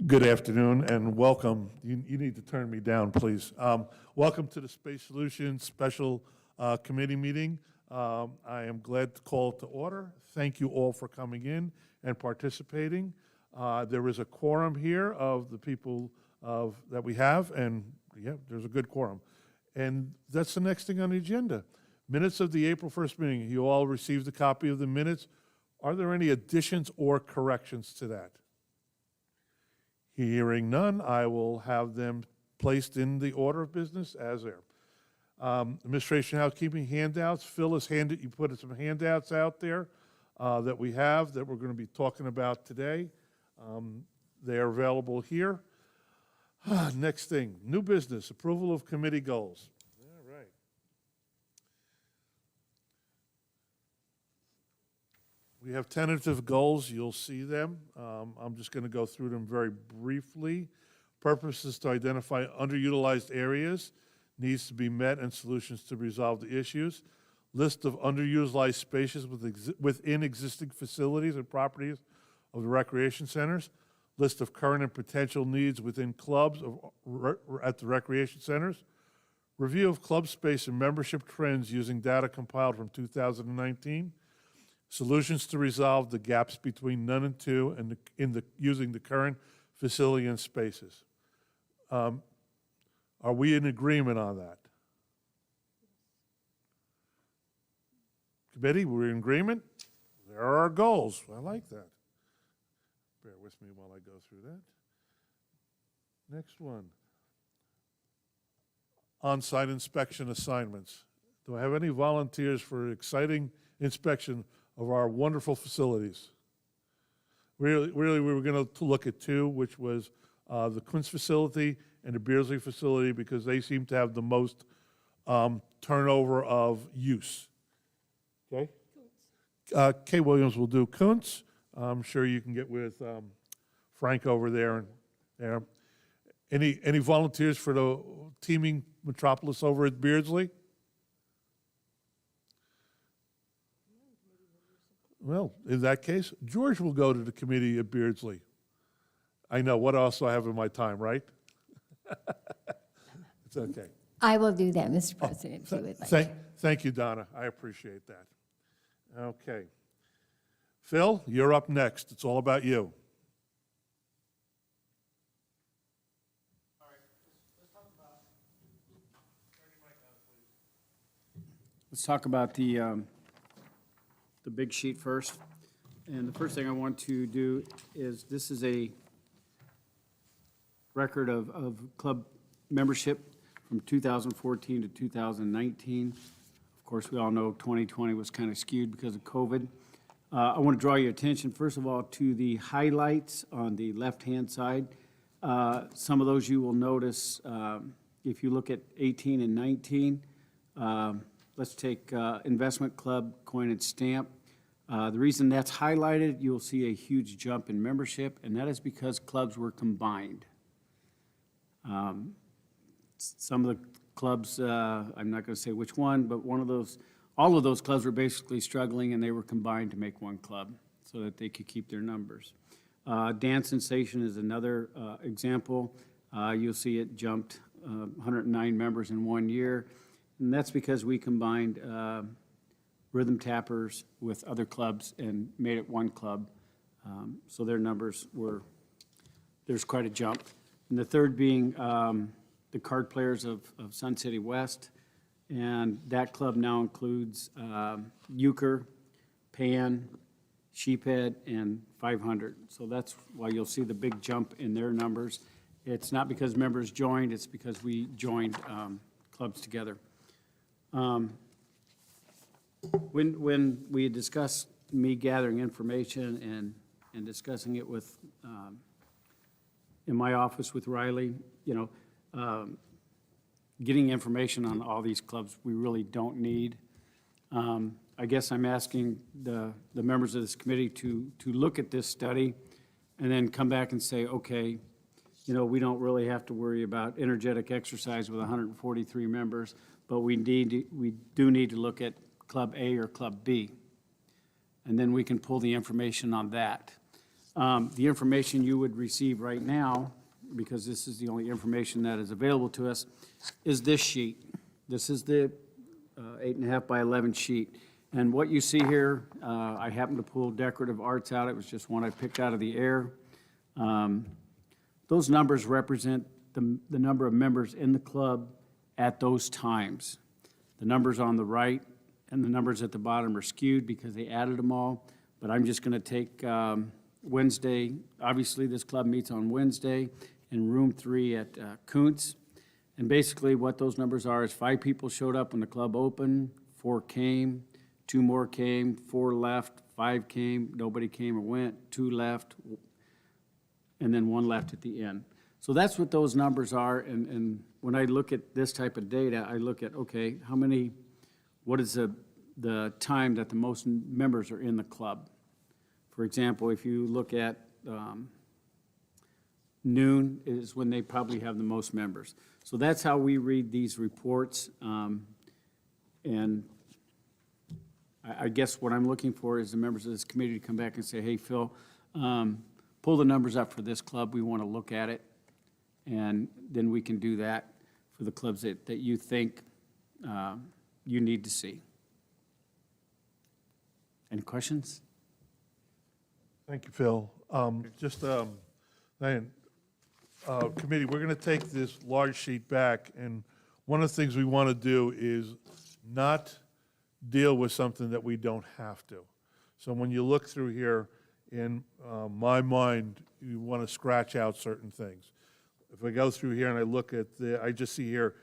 Good afternoon and welcome. You need to turn me down, please. Welcome to the Space Solutions Special Committee meeting. I am glad to call it to order. Thank you all for coming in and participating. There is a quorum here of the people that we have, and yeah, there's a good quorum. And that's the next thing on the agenda. Minutes of the April 1st meeting. You all received a copy of the minutes. Are there any additions or corrections to that? Hearing none, I will have them placed in the order of business as there. Administration housekeeping handouts. Phil has you put some handouts out there that we have that we're going to be talking about today. They are available here. Next thing, new business, approval of committee goals. All right. We have tentative goals. You'll see them. I'm just going to go through them very briefly. Purpose is to identify underutilized areas, needs to be met, and solutions to resolve the issues. List of underutilized spaces within existing facilities and properties of the recreation centers. List of current and potential needs within clubs at the recreation centers. Review of club space and membership trends using data compiled from 2019. Solutions to resolve the gaps between none and two and using the current facility and spaces. Are we in agreement on that? Committee, we're in agreement? There are our goals. I like that. Bear with me while I go through that. Next one. On-site inspection assignments. Do I have any volunteers for exciting inspection of our wonderful facilities? Really, we were going to look at two, which was the Kuentz facility and the Beardsley facility, because they seem to have the most turnover of use. Okay? Kay Williams will do Kuentz. I'm sure you can get with Frank over there. Any volunteers for the teaming metropolis over at Beardsley? Well, in that case, George will go to the committee at Beardsley. I know, what else do I have in my time, right? It's okay. I will do that, Mr. President, if you would like. Thank you, Donna. I appreciate that. Okay. Phil, you're up next. It's all about you. All right, let's talk about, turn your mic on, please. Let's talk about the big sheet first. And the first thing I want to do is, this is a record of club membership from 2014 to 2019. Of course, we all know 2020 was kind of skewed because of COVID. I want to draw your attention, first of all, to the highlights on the left-hand side. Some of those you will notice if you look at 18 and 19. Let's take Investment Club, Kuentz Stamp. The reason that's highlighted, you'll see a huge jump in membership, and that is because clubs were combined. Some of the clubs, I'm not going to say which one, but all of those clubs were basically struggling, and they were combined to make one club so that they could keep their numbers. Dance Sensation is another example. You'll see it jumped 109 members in 1 year. And that's because we combined Rhythm Tappers with other clubs and made it one club. So their numbers there's quite a jump. And the third being the Card Players of Sun City West. And that club now includes Euchre, Pan, Sheephead, and 500. So that's why you'll see the big jump in their numbers. It's not because members joined, it's because we joined clubs together. When we discussed me gathering information and discussing it with in my office with Riley, getting information on all these clubs we really don't need. I guess I'm asking the members of this committee to look at this study and then come back and say, okay, we don't really have to worry about energetic exercise with 143 members, but we do need to look at Club A or Club B. And then we can pull the information on that. The information you would receive right now, because this is the only information that is available to us, is this sheet. This is the 8.5 by 11 sheet. And what you see here, I happened to pull decorative arts out. It was just one I picked out of the air. Those numbers represent the number of members in the club at those times. The numbers on the right and the numbers at the bottom are skewed because they added them all. But I'm just going to take Wednesday. Obviously, this club meets on Wednesday in room 3 at Kuentz. And basically what those numbers are is 5 people showed up when the club opened, 4 came, 2 more came, 4 left, 5 came, nobody came or went, 2 left, and then 1 left at the end. So that's what those numbers are, and when I look at this type of data, I look at, okay, what is the time that the most members are in the club? For example, if you look at noon is when they probably have the most members. So that's how we read these reports, and I guess what I'm looking for is the members of this committee to come back and say, hey, Phil, pull the numbers up for this club. We want to look at it. And then we can do that for the clubs that you think you need to see. Any questions? Thank you, Phil. Diane, committee, we're going to take this large sheet back, and one of the things we want to do is not deal with something that we don't have to. So when you look through here, in my mind, you want to scratch out certain things. If I go through here and I look at I just see here,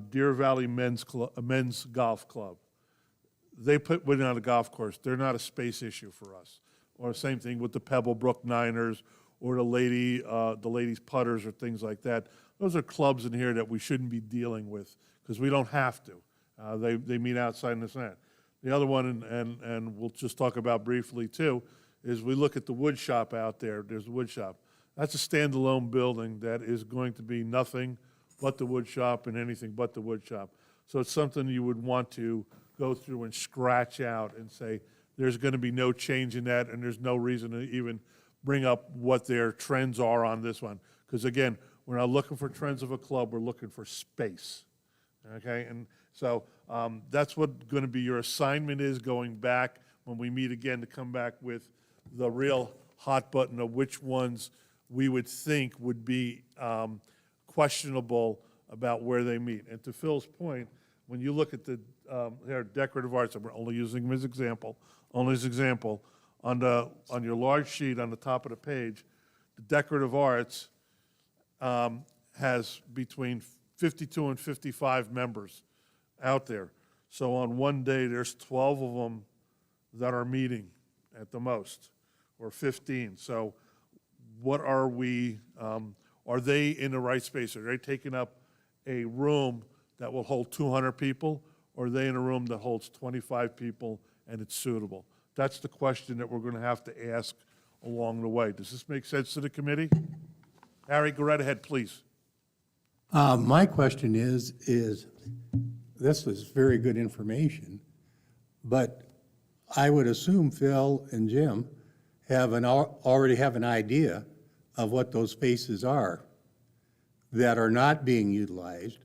Deer Valley Men's Golf Club. They put one on a golf course. They're not a space issue for us. Or same thing with the Pebblebrook Niners or the ladies putters or things like that. Those are clubs in here that we shouldn't be dealing with because we don't have to. They meet outside in this and that. The other one, and we'll just talk about briefly too, is we look at the wood shop out there. There's the wood shop. That's a standalone building that is going to be nothing but the wood shop and anything but the wood shop. So it's something you would want to go through and scratch out and say, there's going to be no change in that, and there's no reason to even bring up what their trends are on this one. Because again, we're not looking for trends of a club, we're looking for space, okay? And so that's what going to be your assignment is going back when we meet again to come back with the real hot button of which ones we would think would be questionable about where they meet. And to Phil's point, when you look at the decorative arts, and we're only using them as example, on your large sheet on the top of the page, the decorative arts has between 52 and 55 members out there. So on one day, there's 12 of them that are meeting at the most, or 15. So what are we, are they in the right space? Are they taking up a room that will hold 200 people, or are they in a room that holds 25 people and it's suitable? That's the question that we're going to have to ask along the way. Does this make sense to the committee? Harry, go right ahead, please. My question is this is very good information, but I would assume Phil and Jim already have an idea of what those spaces are that are not being utilized.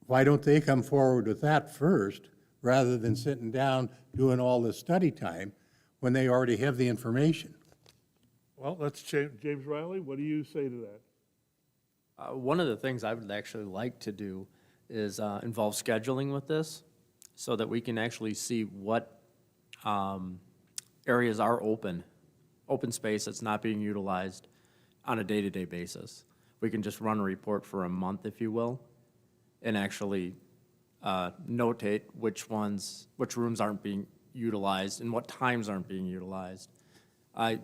Why don't they come forward with that first rather than sitting down doing all this study time when they already have the information? Well, let's change. James Riley, what do you say to that? One of the things I would actually like to do is involve scheduling with this so that we can actually see what areas are open space that's not being utilized on a day-to-day basis. We can just run a report for a month, if you will, and actually notate which rooms aren't being utilized and what times aren't being utilized.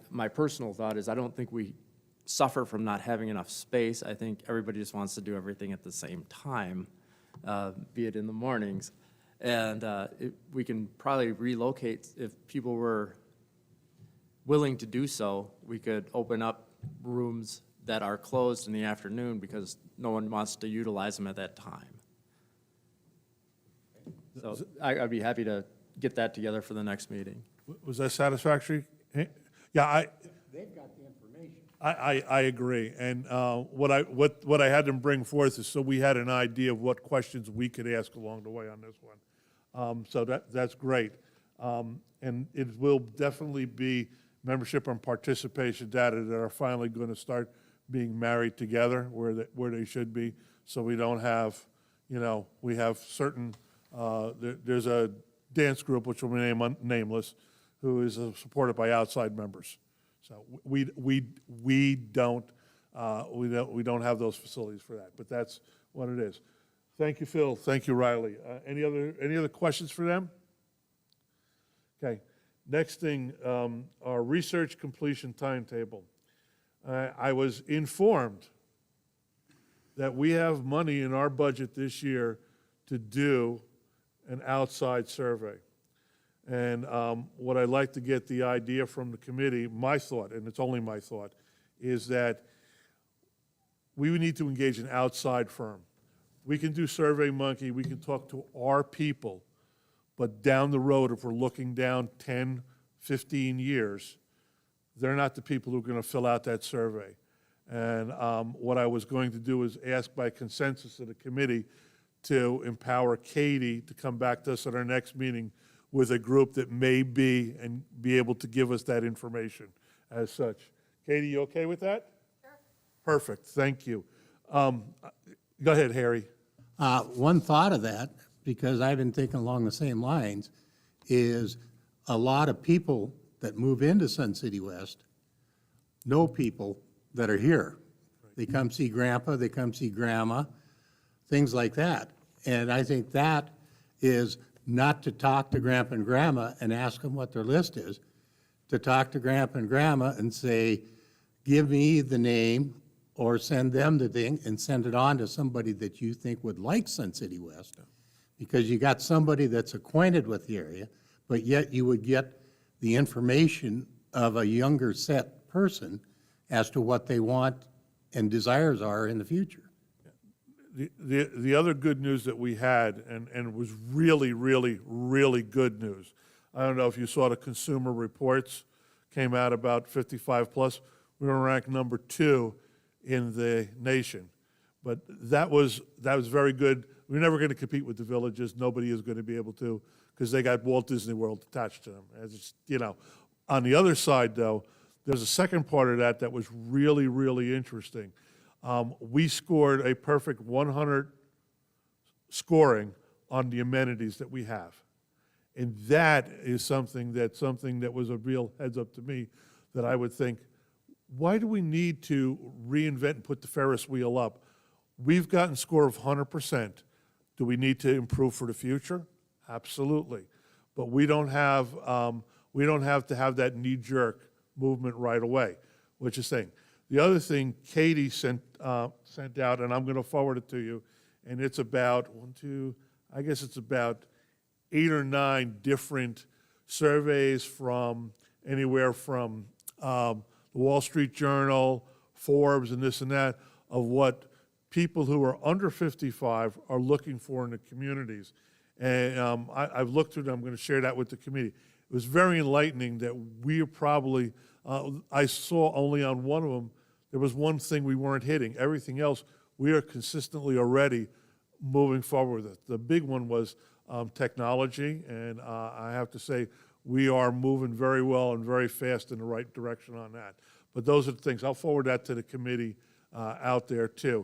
My personal thought is I don't think we suffer from not having enough space. I think everybody just wants to do everything at the same time, be it in the mornings. And we can probably relocate if people were willing to do so. We could open up rooms that are closed in the afternoon because no one wants to utilize them at that time. So I'd be happy to get that together for the next meeting. Was that satisfactory? Yeah, they've got the information. I agree. And what I had them bring forth is so we had an idea of what questions we could ask along the way on this one. So that's great. And it will definitely be membership and participation data that are finally going to start being married together where they should be. So we don't have, we have certain, there's a dance group, which will remain nameless, who is supported by outside members. So we don't have those facilities for that, but that's what it is. Thank you, Phil. Thank you, Riley. Any other questions for them? Okay. Next thing, our research completion timetable. I was informed that we have money in our budget this year to do an outside survey. And what I'd like to get the idea from the committee, my thought, and it's only my thought, is that we would need to engage an outside firm. We can do SurveyMonkey, we can talk to our people, but down the road, if we're looking down 10, 15 years, they're not the people who are going to fill out that survey. And what I was going to do is ask by consensus of the committee to empower Katie to come back to us at our next meeting with a group that may be able to give us that information as such. Katie, you okay with that? Sure. Perfect, thank you. Go ahead, Harry. One thought of that, because I've been thinking along the same lines, is a lot of people that move into Sun City West know people that are here. They come see grandpa, they come see grandma, things like that. And I think that is not to talk to grandpa and grandma and ask them what their list is, to talk to grandpa and grandma and say, give me the name or send them the thing and send it on to somebody that you think would like Sun City West. Because you got somebody that's acquainted with the area, but yet you would get the information of a younger set person as to what they want and desires are in the future. The other good news that we had, and it was really, really, really good news. I don't know if you saw the Consumer Reports came out about 55 plus. We were ranked number 2 in the nation, but that was very good. We're never going to compete with the villages. Nobody is going to be able to because they got Walt Disney World attached to them. As it's, on the other side, though, there's a second part of that was really, really interesting. We scored a perfect 100 scoring on the amenities that we have. And that is something that was a real heads up to me that I would think, why do we need to reinvent and put the Ferris wheel up? We've gotten a score of 100%. Do we need to improve for the future? Absolutely. But we don't have to have that knee-jerk movement right away, which is saying. The other thing Katie sent out, and I'm going to forward it to you, and it's about it's about 8 or 9 different surveys from anywhere from the Wall Street Journal, Forbes, and this and that, of what people who are under 55 are looking for in the communities. And I've looked through them. I'm going to share that with the committee. It was very enlightening that we are probably, I saw only on one of them, there was one thing we weren't hitting. Everything else, we are consistently already moving forward with it. The big one was technology, and I have to say we are moving very well and very fast in the right direction on that. But those are the things. I'll forward that to the committee out there too.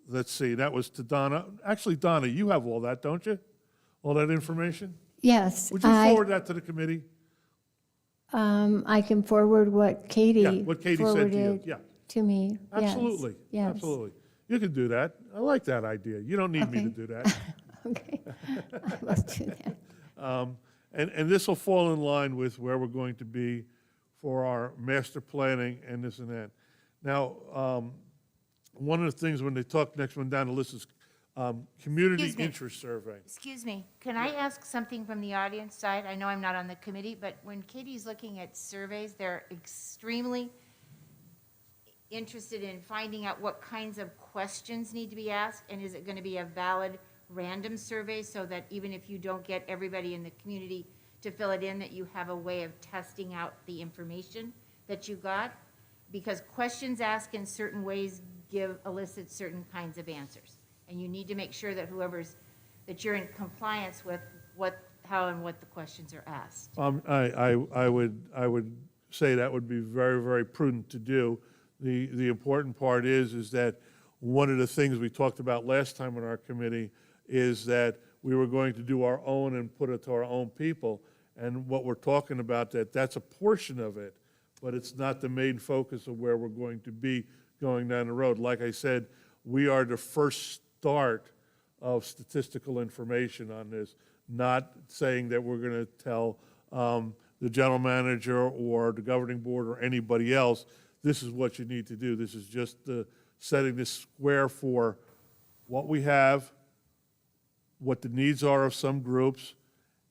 Let's see, that was to Donna. Actually, Donna, you have all that, don't you? All that information? Yes. Would you forward that to the committee? I can forward what Katie What Katie said to you, forwarded yeah. to me. Yes. Absolutely, Yes. absolutely. You can do that. I like that idea. You don't need me to Okay. do that. Okay, I will do that. And this will fall in line with where we're going to be for our master planning and this and that. Now, one of the things when they talk, next one down the list is community Excuse me. interest survey. Excuse me, can I ask something from the audience side? I know I'm not on the committee, but when Katie's looking at surveys, they're extremely interested in finding out what kinds of questions need to be asked, and is it going to be a valid random survey so that even if you don't get everybody in the community to fill it in, that you have a way of testing out the information that you got, because questions asked in certain ways elicit certain kinds of answers. And you need to make sure that that you're in compliance with how and what the questions are asked. I would say that would be very, very prudent to do. The important part is that one of the things we talked about last time in our committee is that we were going to do our own and put it to our own people. And what we're talking about, that's a portion of it, but it's not the main focus of where we're going to be going down the road. Like I said, we are the first start of statistical information on this, not saying that we're going to tell the general manager or the governing board or anybody else, this is what you need to do. This is just setting this square for what we have, what the needs are of some groups,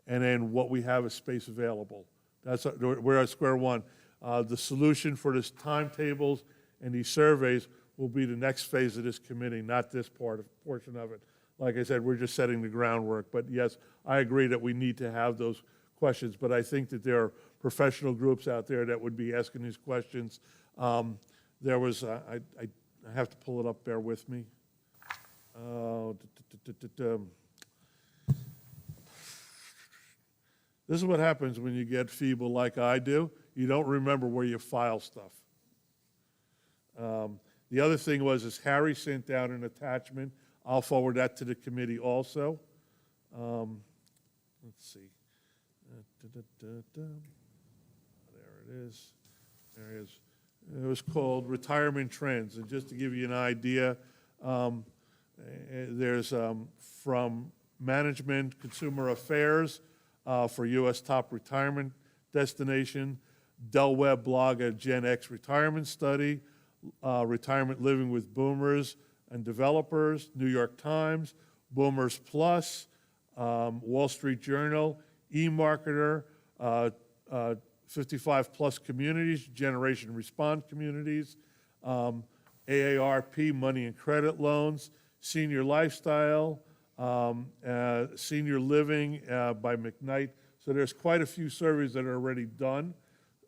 and then what we have as space available. We're at square one. The solution for this timetables and these surveys will be the next phase of this committee, not this portion of it. Like I said, we're just setting the groundwork. But yes, I agree that we need to have those questions, but I think that there are professional groups out there that would be asking these questions. There was, I have to pull it up, bear with me. This is what happens when you get feeble like I do. You don't remember where you file stuff. The other thing is Harry sent out an attachment. I'll forward that to the committee also. Let's see. There it is. There it is. It was called Retirement Trends. And just to give you an idea, there's from Management Consumer Affairs for U.S. top retirement destination, Del Webb blog, a Gen X retirement study, retirement living with boomers and developers, New York Times, Boomers Plus, Wall Street Journal, eMarketer, 55 plus communities, Generation Respond communities, AARP, money and credit loans, senior lifestyle, senior living by McKnight. So there's quite a few surveys that are already done,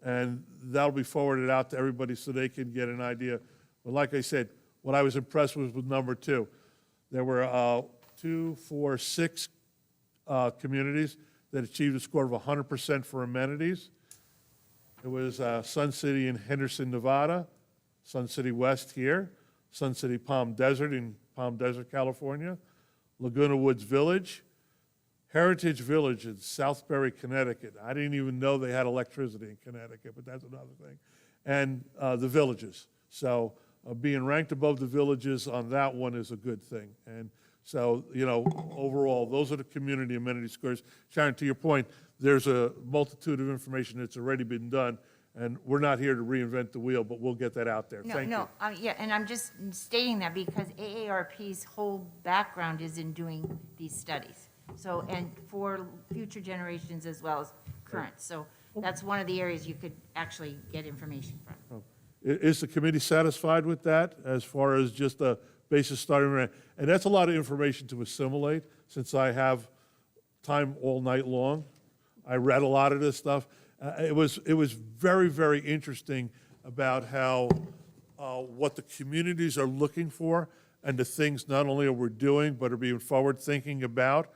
and that'll be forwarded out to everybody so they can get an idea. But like I said, what I was impressed with number 2. There were 6 communities that achieved a score of 100% for amenities. It was Sun City in Henderson, Nevada, Sun City West here, Sun City Palm Desert in Palm Desert, California, Laguna Woods Village, Heritage Village in Southbury, Connecticut. I didn't even know they had electricity in Connecticut, but that's another thing. And the villages. So being ranked above the villages on that one is a good thing. And so, overall, those are the community amenity scores. Sharon, to your point, there's a multitude of information that's already been done, and we're not here to reinvent the wheel, but we'll get that out there. Thank you. Yeah, and I'm just stating that because AARP's whole background is in doing these studies. So, and for future generations as well as current. So that's one of the areas you could actually get information from. Is the committee satisfied with that as far as just a basis starting rate? And that's a lot of information to assimilate since I have time all night long. I read a lot of this stuff. It was very, very interesting about how what the communities are looking for and the things not only are we doing but are being forward thinking about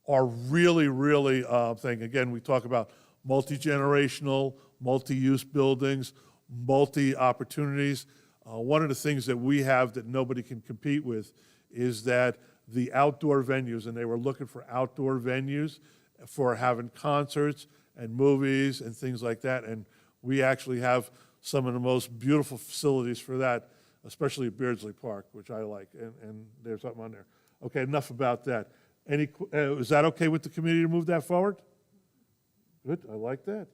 are really, really thing. Again, we talk about multi-generational, multi-use buildings, multi-opportunities. One of the things that we have that nobody can compete with is that the outdoor venues, and they were looking for outdoor venues for having concerts and movies and things like that. And we actually have some of the most beautiful facilities for that, especially at Beardsley Park, which I like, and there's something on there. Okay, enough about that. Is that okay with the community to move that forward? Good, I like that.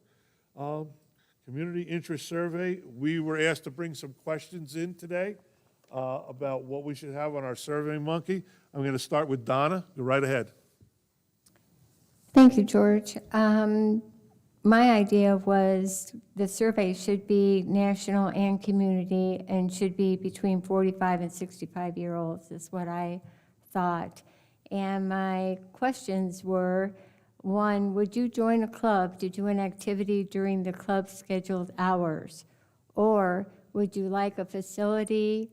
Community interest survey, we were asked to bring some questions in today about what we should have on our Survey Monkey. I'm going to start with Donna. Go right ahead. Thank you, George. My idea was the survey should be national and community and should be between 45 and 65-year-olds is what I thought. And my questions were, One, would you join a club to do an activity during the club's scheduled hours? Or would you like a facility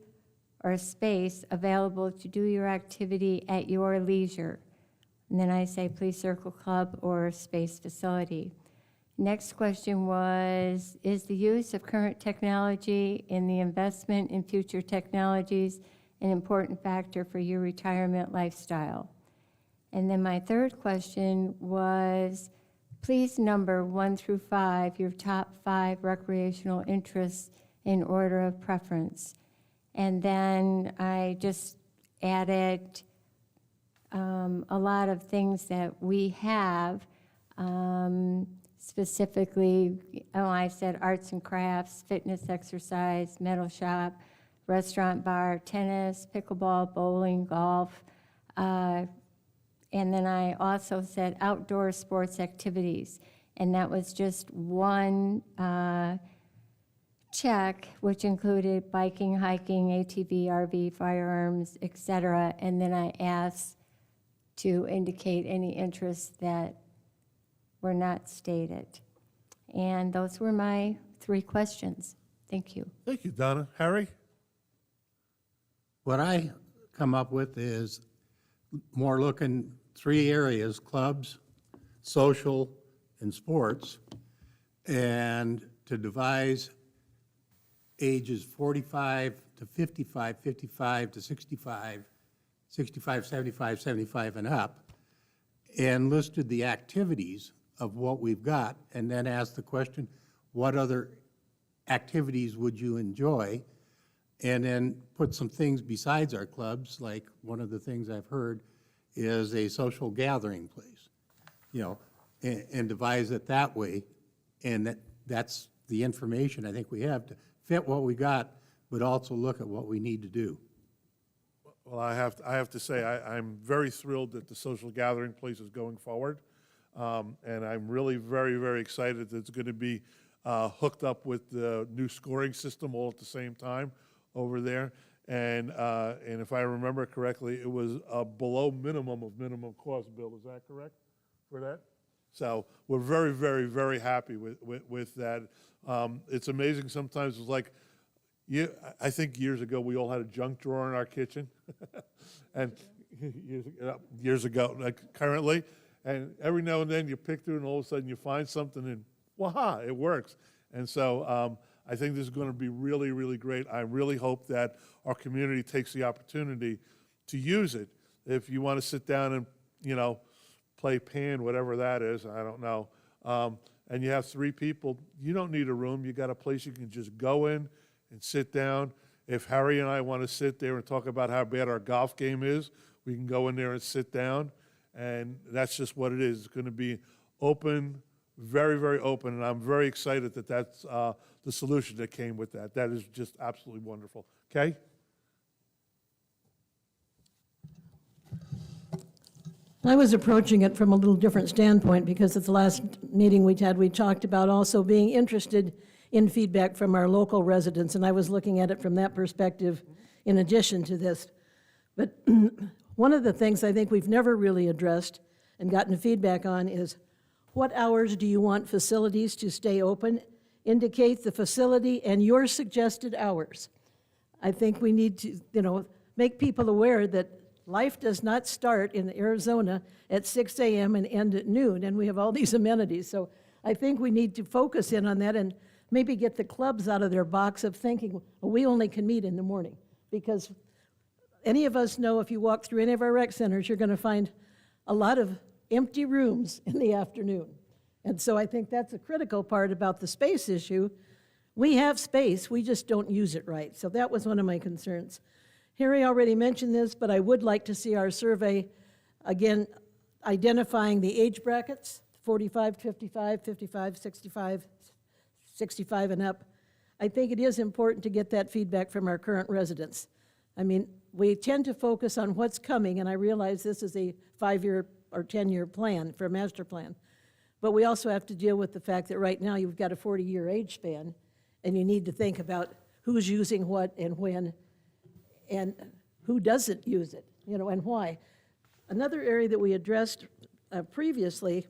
or space available to do your activity at your leisure? And then I say, please circle club or space facility. Next question was, is the use of current technology and the investment in future technologies an important factor for your retirement lifestyle? And then my third question was, please number 1 through 5 your top 5 recreational interests in order of preference. And then I just added a lot of things that we have, specifically, I said arts and crafts, fitness, exercise, metal shop, restaurant, bar, tennis, pickleball, bowling, golf. And then I also said outdoor sports activities. And that was just one check, which included biking, hiking, ATV, RV, firearms, et cetera. And then I asked to indicate any interests that were not stated. And those were my 3 questions. Thank you. Thank you, Donna. Harry? What I come up with is more looking 3 areas: clubs, social, and sports, and to devise ages 45 to 55, 55 to 65, 65, 75, 75 and up, and listed the activities of what we've got, and then asked the question, what other activities would you enjoy? And then put some things besides our clubs, like one of the things I've heard is a social gathering place, and devise it that way. And that's the information I think we have to fit what we got, but also look at what we need to do. Well, I have to say, I'm very thrilled that the social gathering place is going forward. And I'm really very, very excited that it's going to be hooked up with the new scoring system all at the same time over there. And if I remember correctly, it was below minimum of minimum cost, Bill, is that correct for that? So we're very, very, very happy with that. It's amazing sometimes. It's like, I think years ago we all had a junk drawer in our kitchen, and years ago, like currently, and every now and then you pick through, and all of a sudden you find something, and waha, it works. And so I think this is going to be really, really great. I really hope that our community takes the opportunity to use it. If you want to sit down and play pan, whatever that is, I don't know, and you have 3 people, you don't need a room. You got a place you can just go in and sit down. If Harry and I want to sit there and talk about how bad our golf game is, we can go in there and sit down, and that's just what it is. It's going to be open, very, very open, and I'm very excited that that's the solution that came with that. That is just absolutely wonderful. Okay? I was approaching it from a little different standpoint because at the last meeting we had, we talked about also being interested in feedback from our local residents, and I was looking at it from that perspective in addition to this. But one of the things I think we've never really addressed and gotten feedback on is what hours do you want facilities to stay open? Indicate the facility and your suggested hours. I think we need to, make people aware that life does not start in Arizona at 6 a.m. and end at noon, and we have all these amenities. So I think we need to focus in on that and maybe get the clubs out of their box of thinking, well, we only can meet in the morning. Because any of us know if you walk through any of our rec centers, you're going to find a lot of empty rooms in the afternoon. And so I think that's a critical part about the space issue. We have space, we just don't use it right. So that was one of my concerns. Harry already mentioned this, but I would like to see our survey, again, identifying the age brackets, 45, 55, 55, 65, 65 and up. I think it is important to get that feedback from our current residents. I mean, we tend to focus on what's coming, and I realize this is a 5-year or 10-year plan for a master plan. But we also have to deal with the fact that right now you've got a 40-year age span, and you need to think about who's using what and when, and who doesn't use it, and why. Another area that we addressed previously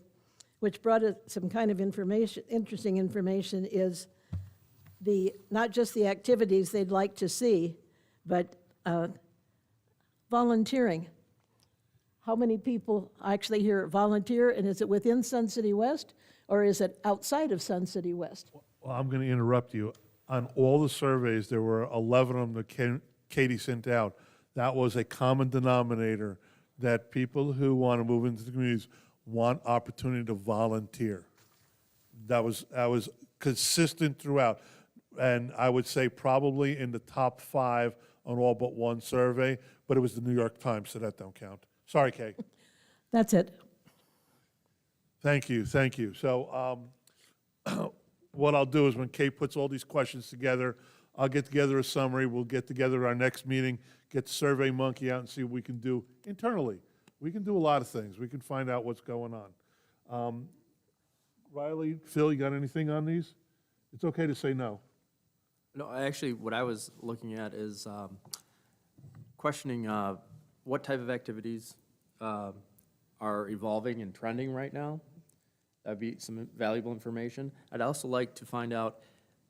which brought us some kind of information, interesting information, is not just the activities they'd like to see, but volunteering. How many people actually here volunteer, and is it within Sun City West, or is it outside of Sun City West? Well, I'm going to interrupt you. On all the surveys, there were 11 of them that Katie sent out. That was a common denominator, that people who want to move into the communities want opportunity to volunteer. That was consistent throughout. And I would say probably in the top 5 on all but one survey, but it was the New York Times, so that don't count. Sorry, Kay. That's it. Thank you, thank you. So what I'll do is when Kate puts all these questions together, I'll get together a summary. We'll get together our next meeting, get the Survey Monkey out and see what we can do internally. We can do a lot of things. We can find out what's going on. Riley, Phil, you got anything on these? It's okay to say no. No, actually, what I was looking at is questioning what type of activities are evolving and trending right now. That'd be some valuable information. I'd also like to find out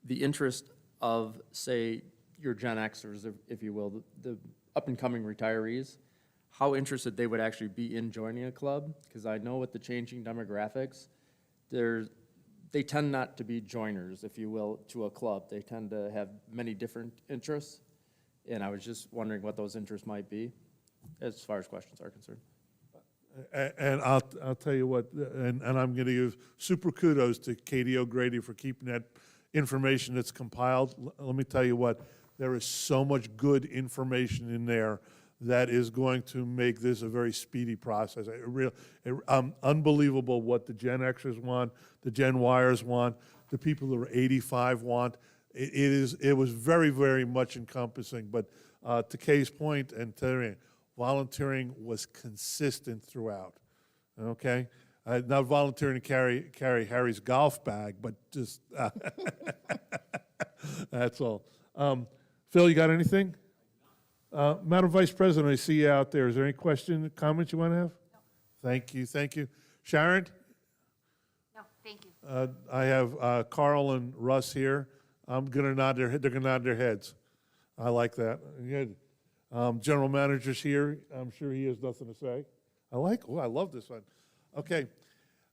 the interest of, say, your Gen Xers, if you will, the up-and-coming retirees, how interested they would actually be in joining a club, because I know with the changing demographics, they tend not to be joiners, if you will, to a club. They tend to have many different interests, and I was just wondering what those interests might be, as far as questions are concerned. And I'll tell you what, and I'm going to give super kudos to Katie O'Grady for keeping that information that's compiled. Let me tell you what, there is so much good information in there that is going to make this a very speedy process. Unbelievable what the Gen Xers want, the Gen Yers want, the people who are 85 want. It was very, very much encompassing. But to Kay's point, and Terry, volunteering was consistent throughout. Okay, not volunteering to carry Harry's golf bag, but just that's all. Phil, you got anything? Madam Vice President, I see you out there. Is there any question, comments you want to have? No. Thank you, thank you. Sharon? No, thank you. I have Carl and Russ here. I'm gonna nod their head. They're gonna nod their heads. I like that. Good. General Manager's here. I'm sure he has nothing to say. I love this one. Okay.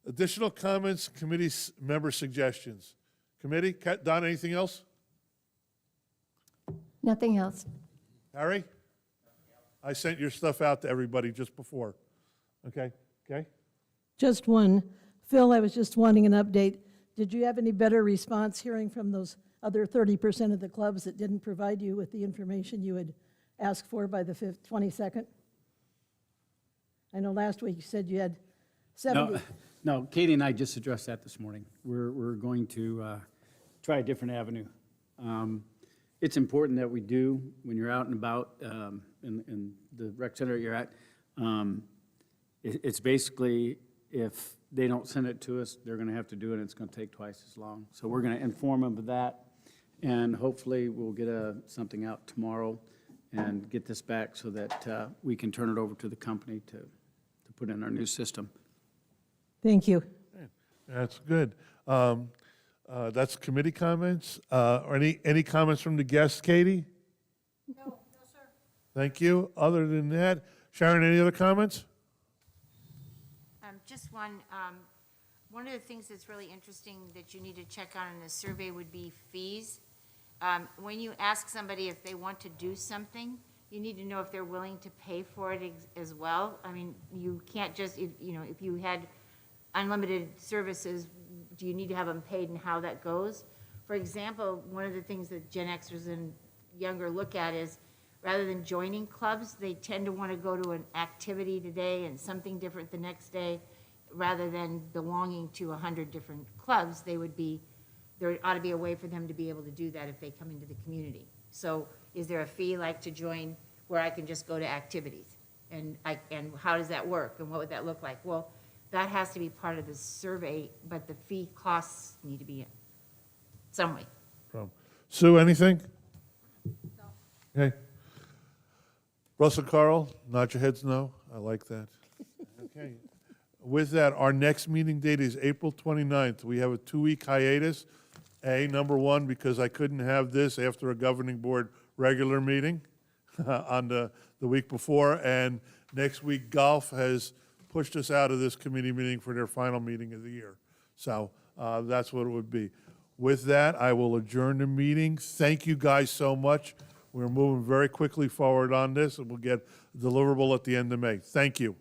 Additional comments, committee member suggestions. Committee, Don, anything else? Nothing else. Harry? I sent your stuff out to everybody just before. Okay? Okay? Just one. Phil, I was just wanting an update. Did you have any better response hearing from those other 30% of the clubs that didn't provide you with the information you had asked for by the 22nd? I know last week you said you had 70. No, Katie and I just addressed that this morning. We're going to try a different avenue. It's important that we do, when you're out and about in the rec center you're at, it's basically, if they don't send it to us, they're going to have to do it, and it's going to take twice as long. So we're going to inform them of that, and hopefully we'll get something out tomorrow and get this back so that we can turn it over to the company to put in our new system. Thank you. That's good. That's committee comments. Or any comments from the guests, Katie? No, sir. Thank you. Other than that, Sharon, any other comments? Just one. One of the things that's really interesting that you need to check on in the survey would be fees. When you ask somebody if they want to do something, you need to know if they're willing to pay for it as well. I mean, you can't just, if you had unlimited services, do you need to have them paid and how that goes? For example, one of the things that Gen Xers and younger look at is, rather than joining clubs, they tend to want to go to an activity today and something different the next day, rather than belonging to 100 different clubs. There ought to be a way for them to be able to do that if they come into the community. So is there a fee like to join where I can just go to activities? And how does that work? And what would that look like? Well, that has to be part of the survey, but the fee costs need to be in some way. Sue, anything? No. Okay. Russell, Carl, nod your heads no. I like that. Okay. With that, our next meeting date is April 29th. We have a 2-week hiatus. Number one, because I couldn't have this after a governing board regular meeting on the week before, and next week golf has pushed us out of this committee meeting for their final meeting of the year. So that's what it would be. With that, I will adjourn the meeting. Thank you guys so much. We're moving very quickly forward on this, and we'll get a deliverable at the end of May. Thank you.